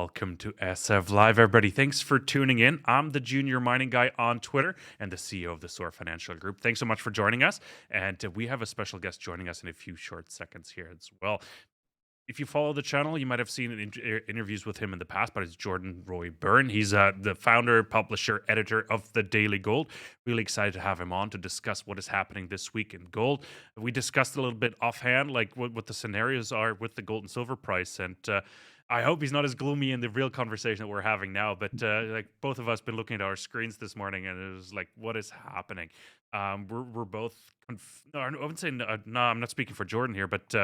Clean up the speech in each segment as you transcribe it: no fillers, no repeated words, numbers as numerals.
Welcome to SF Live, everybody. Thanks for tuning in. I'm the junior mining guy on Twitter and the CEO of the Soar Financial Group. Thanks so much for joining us. And we have a special guest joining us in a few short seconds here as well. If you follow the channel, you might have seen interviews with him in the past, but it's Jordan Roy-Byrne. He's the founder, publisher, editor of The Daily Gold. Really excited to have him on to discuss what is happening this week in gold. We discussed a little bit offhand, like what the scenarios are with the gold and silver price. And I hope he's not as gloomy in the real conversation that we're having now. But like both of us been looking at our screens this morning, and it was like, what is happening? We're both. No, I wouldn't say no. I'm not speaking for Jordan here, but.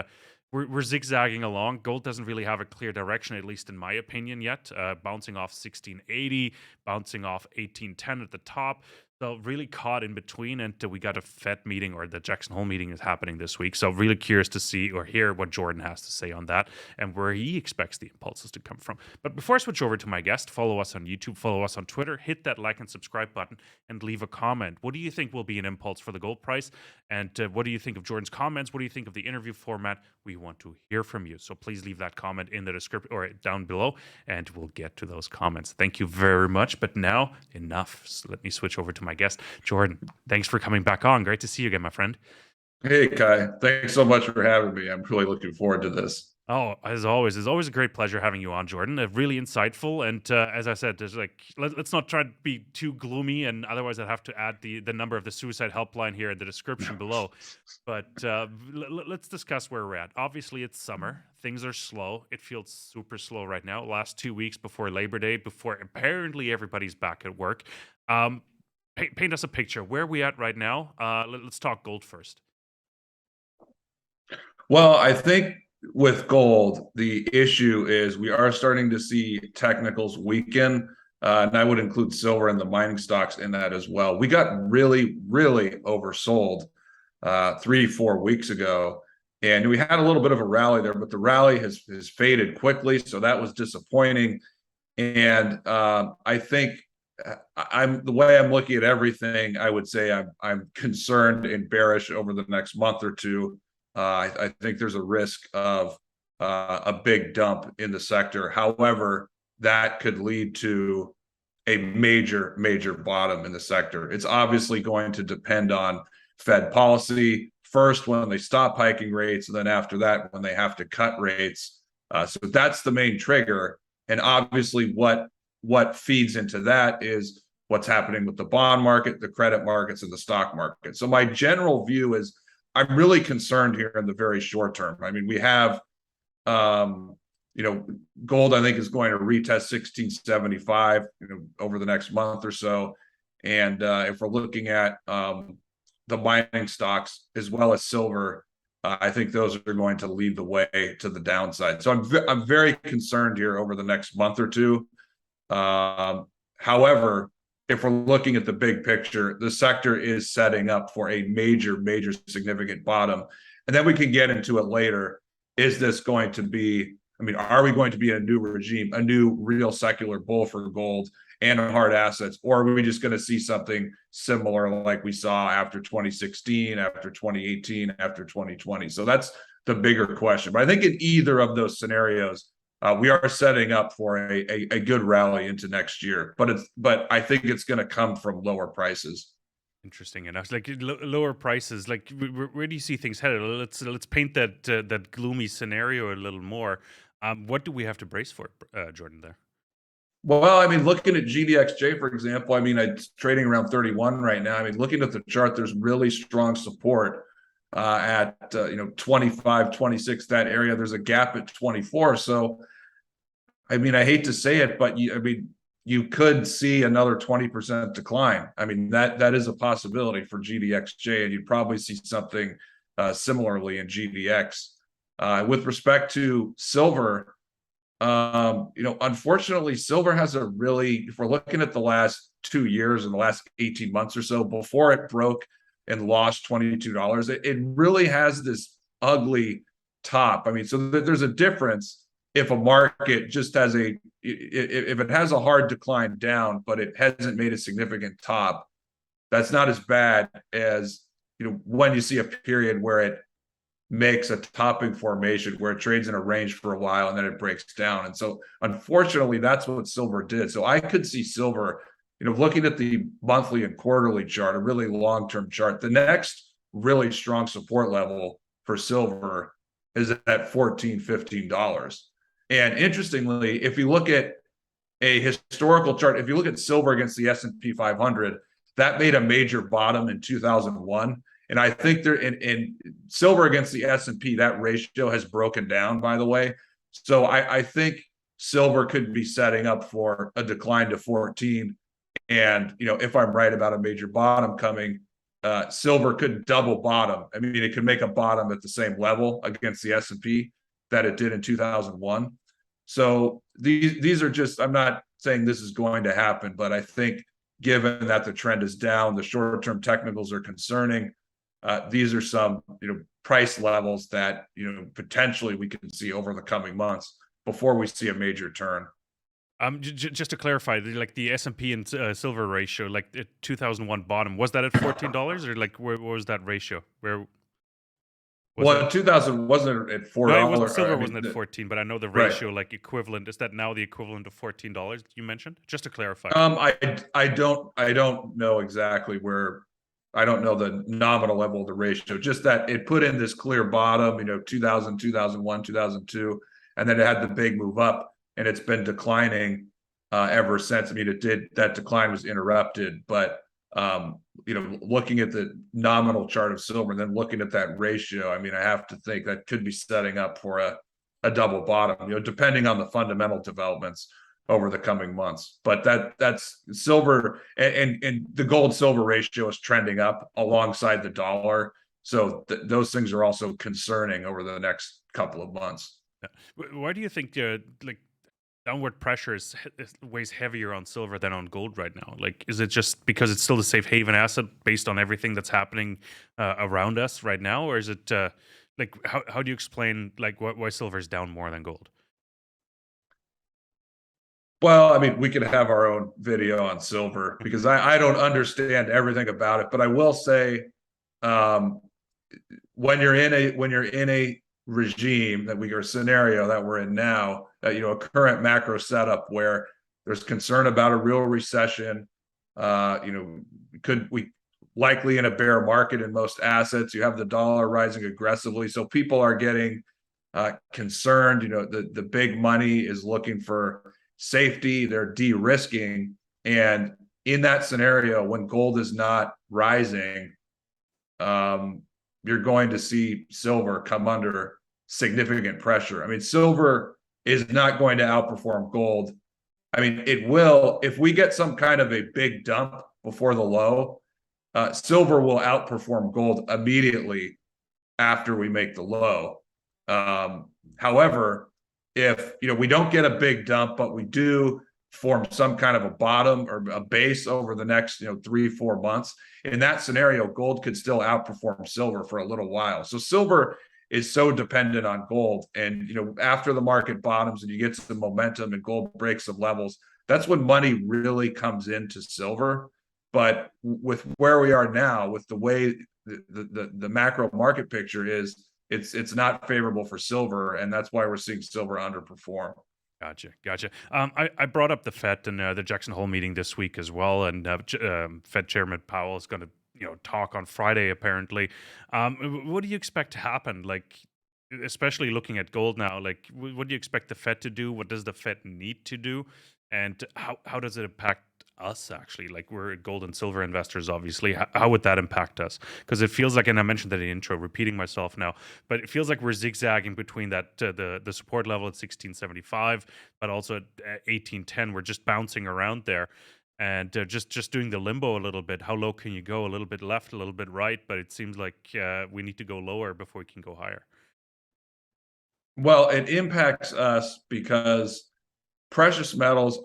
We're zigzagging along. Gold doesn't really have a clear direction, at least in my opinion, yet. Bouncing off 1680, bouncing off 1810 at the top. So really caught in between, and we got a Fed meeting, or the Jackson Hole meeting is happening this week. So really curious to see or hear what Jordan has to say on that and where he expects the impulses to come from. But before I switch over to my guest, follow us on YouTube, follow us on Twitter, hit that like and subscribe button, and leave a comment. What do you think will be an impulse for the gold price? And what do you think of Jordan's comments? What do you think of the interview format? We want to hear from you. So please leave that comment in the description or down below, and we'll get to those comments. Thank you very much. But now, enough. So let me switch over to my guest. Jordan, thanks for coming back on. Great to see you again, my friend. Hey, Kai. Thanks so much for having me. I'm really looking forward to this. Oh, as always, it's always a great pleasure having you on, Jordan. Really insightful, and as I said, there's like let's not try to be too gloomy, and otherwise I'd have to add the number of the suicide helpline here in the description below. But let's discuss where we're at. Obviously, it's summer. Things are slow. It feels super slow right now. Last 2 weeks before Labor Day, before apparently everybody's back at work. Paint us a picture. Where are we at right now? Let's talk gold first. Well, I think with gold, the issue is we are starting to see technicals weaken, and I would include silver and the mining stocks in that as well. We got really, really oversold 3-4 weeks ago, and we had a little bit of a rally there, but the rally has faded quickly, so that was disappointing. And I think the way I'm looking at everything, I would say I'm concerned and bearish over the next month or two. I think there's a risk of a big dump in the sector. However, that could lead to a major, major bottom in the sector. It's obviously going to depend on Fed policy first when they stop hiking rates, and then after that when they have to cut rates. So that's the main trigger. And obviously what feeds into that is what's happening with the bond market, the credit markets, and the stock market. So my general view is I'm really concerned here in the very short term. I mean, we have, gold, I think, is going to retest 1675, over the next month or so. And if we're looking at the mining stocks as well as silver, I think those are going to lead the way to the downside. So I'm very concerned here over the next month or two. However, if we're looking at the big picture, the sector is setting up for a major, major significant bottom. And then we can get into it later. Is this going to be, are we going to be in a new regime, a new real secular bull for gold and hard assets? Or are we just going to see something similar like we saw after 2016, after 2018, after 2020? So that's the bigger question. But I think in either of those scenarios, we are setting up for a good rally into next year, but I think it's going to come from lower prices. Interesting enough, like lower prices. Like where do you see things headed? Let's paint that gloomy scenario a little more. What do we have to brace for, Jordan? There. Well, looking at GDXJ, for example, it's trading around 31 right now. Looking at the chart, there's really strong support at 25, 26, that area. There's a gap at 24. So, I hate to say it, but you could see another 20% decline. That is a possibility for GDXJ, and you'd probably see something similarly in GDX. With respect to silver, unfortunately, silver has if we're looking at the last 2 years and the last 18 months or so, before it broke and lost $22, it really has this ugly top. So there's a difference if a market just has if it has a hard decline down, but it hasn't made a significant top. That's not as bad as when you see a period where makes a topping formation where it trades in a range for a while and then it breaks down. And so unfortunately, that's what silver did. So I could see silver, looking at the monthly and quarterly chart, a really long-term chart, the next really strong support level for silver is at $14, $15. And interestingly, if you look at a historical chart, if you look at silver against the S&P 500, that made a major bottom in 2001. And I think there in silver against the S&P, that ratio has broken down, by the way. So I think silver could be setting up for a decline to 14. And, if I'm right about a major bottom coming, silver could double bottom. I mean, it could make a bottom at the same level against the S&P that it did in 2001. So these are just, I'm not saying this is going to happen, but I think given that the trend is down, the short-term technicals are concerning. These are some, price levels that, potentially we can see over the coming months before we see a major turn. Just to clarify, like the S&P and silver ratio, like the 2001 bottom, was that at $14 or like where was that ratio? Where was Well, it? in 2000 wasn't it at No, it $4? wasn't. Silver I mean, wasn't at 14, but I know the right. ratio, like equivalent. Is that now the equivalent of $14 you mentioned? Just to clarify. I don't know exactly where. I don't know the nominal level of the ratio. Just that it put in this clear bottom, 2000, 2001, 2002, and then it had the big move up, and it's been declining ever since. I mean, that decline was interrupted, but looking at the nominal chart of silver and then looking at that ratio, I mean, I have to think that could be setting up for a double bottom, depending on the fundamental developments over the coming months. But that's silver, and the gold silver ratio is trending up alongside the dollar. So those things are also concerning over the next couple of months. Why do you think like downward pressure weighs heavier on silver than on gold right now? Like, is it just because it's still the safe haven asset based on everything that's happening around us right now, or is it like how do you explain like why silver is down more than gold? Well, I mean, we could have our own video on silver because I don't understand everything about it, but I will say, um, when you're in a regime scenario that we're in now, a current macro setup where there's concern about a real recession, we likely in a bear market in most assets, you have the dollar rising aggressively, so people are getting concerned. The big money is looking for safety, they're de-risking, and in that scenario, when gold is not rising, you're going to see silver come under significant pressure. I mean, silver is not going to outperform gold. I mean, it will if we get some kind of a big dump before the low. Silver will outperform gold immediately after we make the low. However, if we don't get a big dump, but we do form some kind of a bottom or a base over the next 3-4 months, in that scenario, gold could still outperform silver for a little while. So silver is so dependent on gold, and after the market bottoms and you get some momentum and gold breaks some levels, that's when money really comes into silver. But with where we are now, with the way the macro market picture is, it's not favorable for silver, and that's why we're seeing silver underperform. Gotcha. I brought up the Fed and the Jackson Hole meeting this week as well, and Fed Chairman Powell is going to talk on Friday apparently. What do you expect to happen? Like, especially looking at gold now, like what do you expect the Fed to do? What does the Fed need to do, and how does it impact us actually? Like, we're gold and silver investors, obviously. How would that impact us? Because it feels like, and I mentioned that in the intro, repeating myself now, but it feels like we're zigzagging between that the support level at 1675, but also at 1810. We're just bouncing around there, and just doing the limbo a little bit. How low can you go? A little bit left, a little bit right, but it seems like we need to go lower before we can go higher. Well, it impacts us because precious metals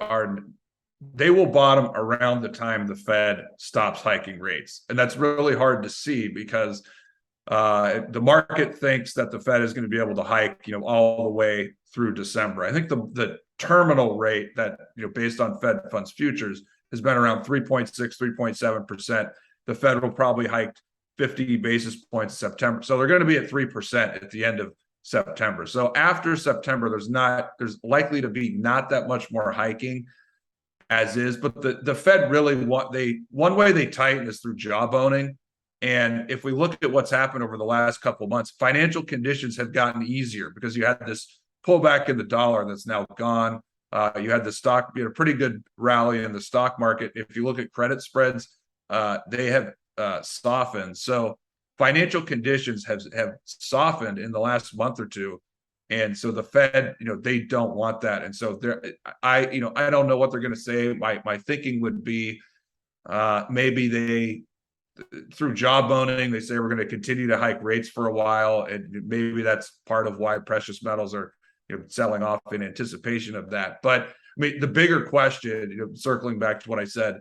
they will bottom around the time the Fed stops hiking rates. And that's really hard to see because the market thinks that the Fed is going to be able to hike, all the way through December. I think the terminal rate that, based on Fed funds futures has been around 3.6, 3.7%. The Fed will probably hike 50 basis points in September. So they're going to be at 3% at the end of September. So after September, there's likely to be not that much more hiking as is, but the Fed really one way they tighten is through job owning. And if we look at what's happened over the last couple of months, financial conditions have gotten easier because you had this pullback in the dollar that's now gone. You had a pretty good rally in the stock market. If you look at credit spreads, they have softened. So financial conditions have softened in the last month or two. And so the Fed, they don't want that. And so I don't know what they're going to say. My thinking would be maybe they, through job owning, they say we're going to continue to hike rates for a while. And maybe that's part of why precious metals are selling off in anticipation of that. But I mean, the bigger question, circling back to what I said,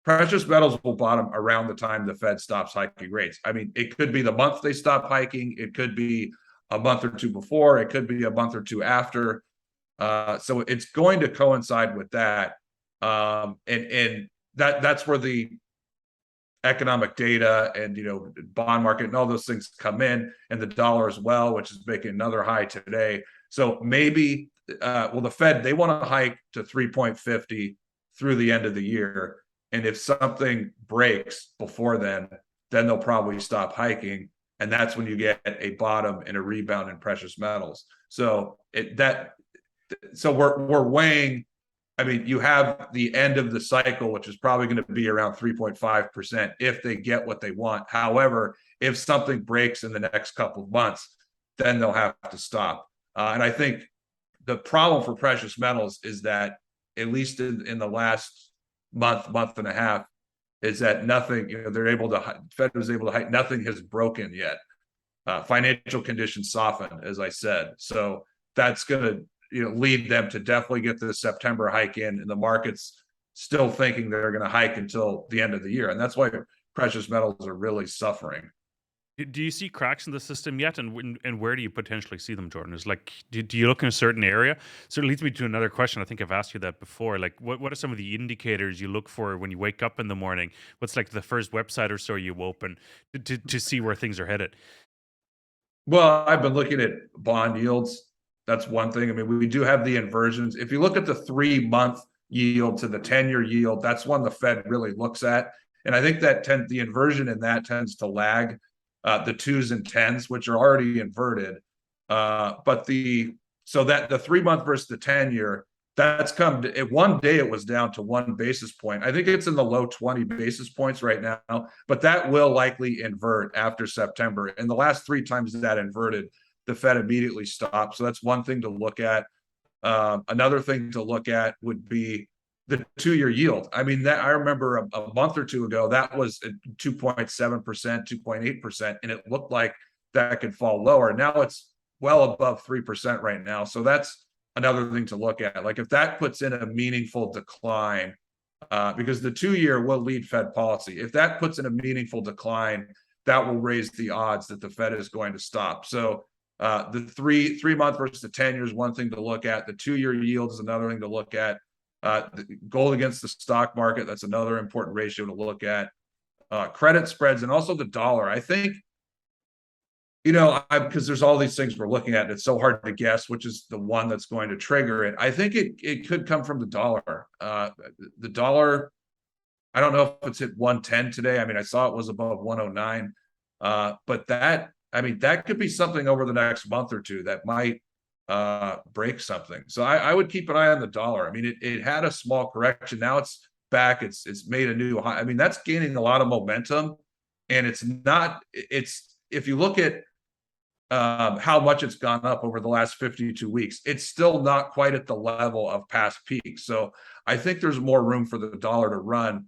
precious metals will bottom around the time the Fed stops hiking rates. I mean, it could be the month they stop hiking. It could be a month or two before. It could be a month or two after. So it's going to coincide with that. And that's where the economic data and bond market and all those things come in, and the dollar as well, which is making another high today. So maybe the Fed, they want to hike to 3.50 through the end of the year. And if something breaks before then they'll probably stop hiking. And that's when you get a bottom and a rebound in precious metals. So we're weighing. I mean, you have the end of the cycle, which is probably going to be around 3.5% if they get what they want. However, if something breaks in the next couple of months, then they'll have to stop. And I think the problem for precious metals is that, at least in the last month and a half, is that nothing, Fed was able to hike, nothing has broken yet. Financial conditions softened, as I said. So that's going to lead them to definitely get the September hike in, and the market's still thinking they're going to hike until the end of the year. And that's why precious metals are really suffering. Do you see cracks in the system yet, and where do you potentially see them, Jordan? Is like, do you look in a certain area? So it leads me to another question. I think I've asked you that before. Like, what are some of the indicators you look for when you wake up in the morning? What's like the first website or so you open to see where things are headed? Well, I've been looking at bond yields. That's one thing. I mean, we do have the inversions. If you look at the 3-month yield to the 10-year yield, that's one the Fed really looks at. And I think the inversion in that tends to lag the 2s and 10s, which are already inverted. But the 3-month versus the 10-year, that's come to, at one day it was down to 1 basis point. I think it's in the low 20 basis points right now, but that will likely invert after September. And the last 3 times that inverted, the Fed immediately stopped. So that's one thing to look at. Another thing to look at would be the 2-year yield. I mean, that I remember a month or two ago, that was at 2.7%, 2.8%, and it looked like that could fall lower. Now it's well above 3% right now. So that's another thing to look at. Like, if that puts in a meaningful decline, because the 2-year will lead Fed policy. If that puts in a meaningful decline, that will raise the odds that the Fed is going to stop. So the 3-month versus the 10-year is one thing to look at. The 2-year yield is another thing to look at. The gold against the stock market, that's another important ratio to look at. Credit spreads, and also the dollar. I think, because there's all these things we're looking at, and it's so hard to guess which is the one that's going to trigger it. I think it could come from the dollar. The dollar, I don't know if it's hit 110 today. I mean, I saw it was above 109. But that could be something over the next month or two that might break something. So I would keep an eye on the dollar. I mean, it had a small correction. Now it's back. It's made a new high. I mean, that's gaining a lot of momentum, and if you look at how much it's gone up over the last 52 weeks, it's still not quite at the level of past peaks. So I think there's more room for the dollar to run.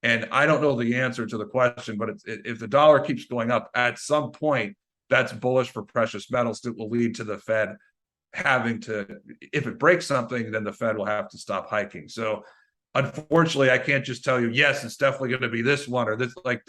And I don't know the answer to the question, but if the dollar keeps going up at some point, that's bullish for precious metals. That will lead to the Fed having to, if it breaks something, then the Fed will have to stop hiking. So unfortunately, I can't just tell you, yes, it's definitely going to be this one or this. Like,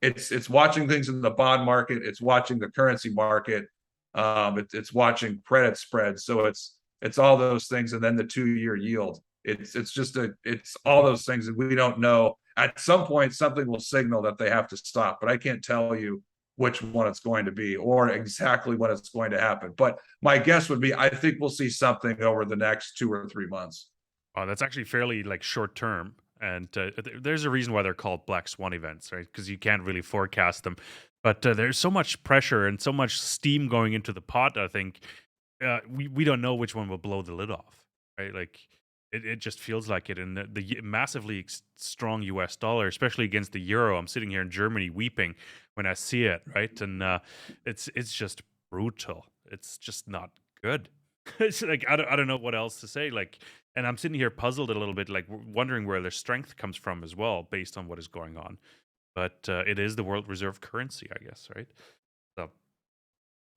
it's watching things in the bond market, it's watching the currency market, it's watching credit spreads. So it's all those things, and then the 2-year yield. It's all those things, and we don't know. at some point something will signal that they have to stop, but I can't tell you which one it's going to be or exactly when it's going to happen. But my guess would be I think we'll see something over the next 2 or 3 months. Oh, that's actually fairly like short term. And there's a reason why they're called black swan events, right? Because you can't really forecast them. But there's so much pressure and so much steam going into the pot. I think we don't know which one will blow the lid off, right? Like it just feels like it. And the massively strong U.S. dollar, especially against the euro. I'm sitting here in Germany weeping when I see it, right? And it's just brutal. It's just not good. It's like I don't know what else to say. Like, and I'm sitting here puzzled a little bit, like wondering where their strength comes from as well, based on what is going on. But it is the world reserve currency, I guess, right? So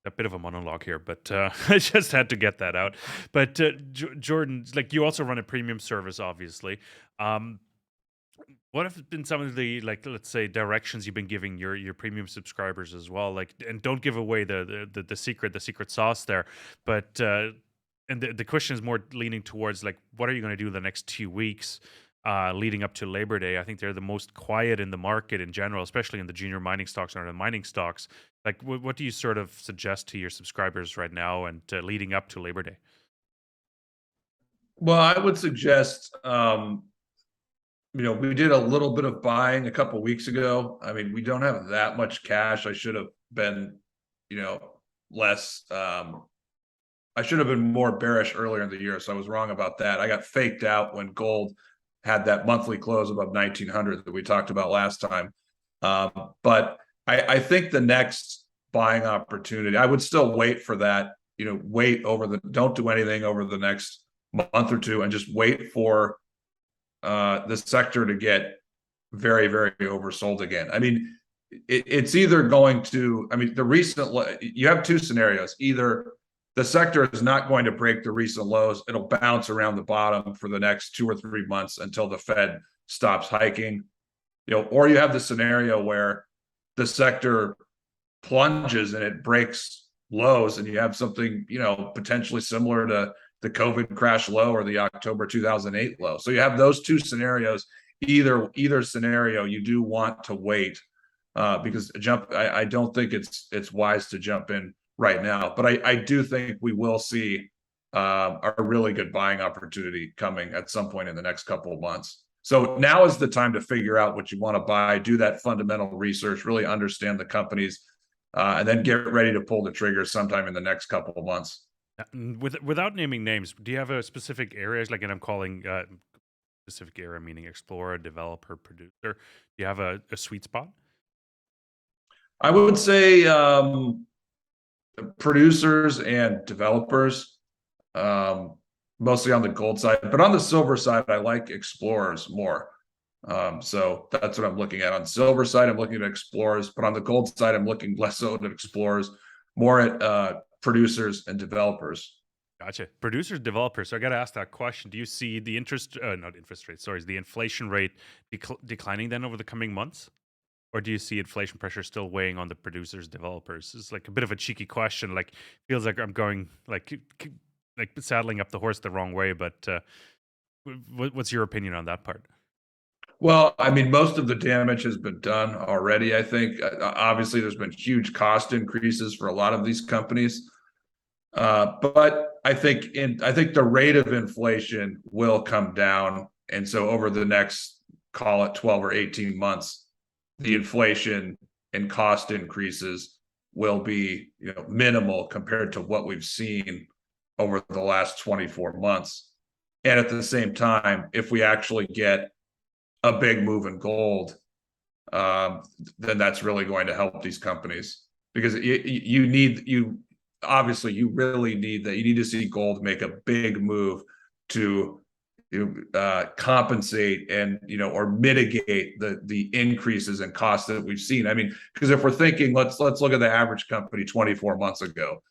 a bit of a monologue here, but I just had to get that out. But Jordan, like you also run a premium service, obviously. Um, what have been some of the, like, let's say, directions you've been giving your premium subscribers as well? Like, and don't give away the secret sauce there, but and the question is more leaning towards like, what are you going to do the next 2 weeks leading up to Labor Day? I think they're the most quiet in the market in general, especially in the junior mining stocks or the mining stocks. Like, what do you sort of suggest to your subscribers right now and leading up to Labor Day? Well, I would suggest, we did a little bit of buying a couple weeks ago. I mean, we don't have that much cash. I should have been, less. I should have been more bearish earlier in the year, so I was wrong about that. I got faked out when gold had that monthly close above 1900 that we talked about last time. But I think the next buying opportunity, I would still wait for that. Don't do anything over the next month or two, and just wait for the sector to get very, very oversold again. I mean, it's either going to, you have two scenarios. Either the sector is not going to break the recent lows. It'll bounce around the bottom for the next 2 or 3 months until the Fed stops hiking. Or you have the scenario where the sector plunges and it breaks lows, and you have something, potentially similar to the COVID crash low or the October 2008 low. So you have those two scenarios. Either scenario, you do want to wait because I don't think it's wise to jump in right now. But I do think we will see a really good buying opportunity coming at some point in the next couple of months. So now is the time to figure out what you want to buy, do that fundamental research, really understand the companies, and then get ready to pull the trigger sometime in the next couple of months. Without naming names, do you have a specific areas, like, and I'm calling specific area meaning explorer, developer, producer? Do you have a sweet spot? I would say producers and developers, mostly on the gold side, but on the silver side, I like explorers more. So that's what I'm looking at. On the silver side, I'm looking at explorers, but on the gold side, I'm looking less so at explorers, more at producers and developers. Gotcha. Producers, developers. So I got to ask that question. Do you see the not interest rate, sorry, the inflation rate declining then over the coming months? Or do you see inflation pressure still weighing on the producers, developers? It's like a bit of a cheeky question. Like, feels like I'm going like saddling up the horse the wrong way. But what's your opinion on that part? Well, I mean, most of the damage has been done already. I think obviously there's been huge cost increases for a lot of these companies, but I think the rate of inflation will come down, and so over the next, call it 12 or 18 months, the inflation and cost increases will be minimal compared to what we've seen over the last 24 months. And at the same time, if we actually get a big move in gold, then that's really going to help these companies, because you really need that. You need to see gold make a big move to compensate and or mitigate the increases in costs that we've seen. I mean, because if we're thinking, let's look at the average company 24 months ago.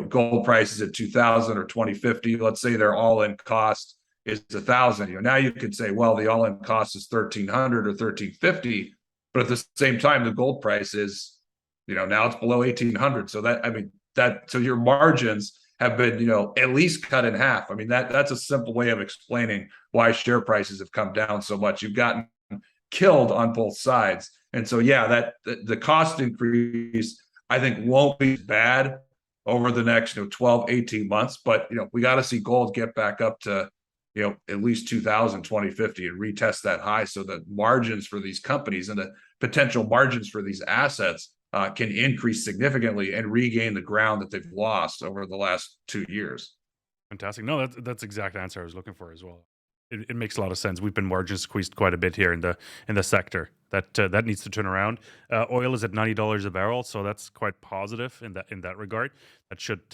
Gold prices at 2000 or 2050. Let's say their all-in cost is 1,000. Now you could say, well, the all-in cost is 1,300 or 1,350, but at the same time, the gold price is, now it's below 1,800. So so your margins have been, at least cut in half. I mean, that's a simple way of explaining why share prices have come down so much. You've gotten killed on both sides. And so, yeah, that the cost increase, I think, won't be bad over the next 12, 18 months. But we got to see gold get back up to at least 2050 and retest that high, so that margins for these companies and the potential margins for these assets can increase significantly and regain the ground that they've lost over the last 2 years. Fantastic. No, that's the exact answer I was looking for as well. It makes a lot of sense. We've been margin squeezed quite a bit here in the sector. That needs to turn around. Oil is at $90 a barrel, so that's quite positive in that regard. That should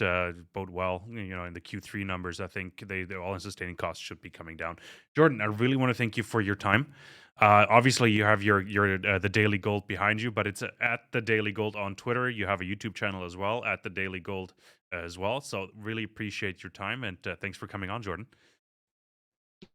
bode well. In the Q3 numbers, I think the all-in sustaining costs should be coming down. Jordan, I really want to thank you for your time. Obviously, you have your the Daily Gold behind you, but it's at the Daily Gold on Twitter. You have a YouTube channel as well, at the Daily Gold as well. So really appreciate your time, and thanks for coming on, Jordan.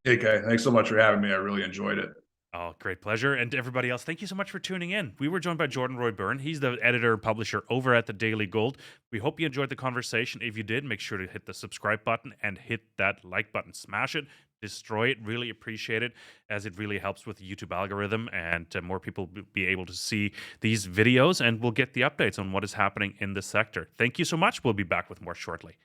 Hey, Kay, thanks so much for having me. I really enjoyed it. Oh, great pleasure. And to everybody else, thank you so much for tuning in. We were joined by Jordan Roy-Byrne. He's the editor and publisher over at the Daily Gold. We hope you enjoyed the conversation. If you did, make sure to hit the subscribe button and hit that like button. Smash it, destroy it. Really appreciate it, as it really helps with the YouTube algorithm, and more people be able to see these videos, and we'll get the updates on what is happening in the sector. Thank you so much. We'll be back with more shortly.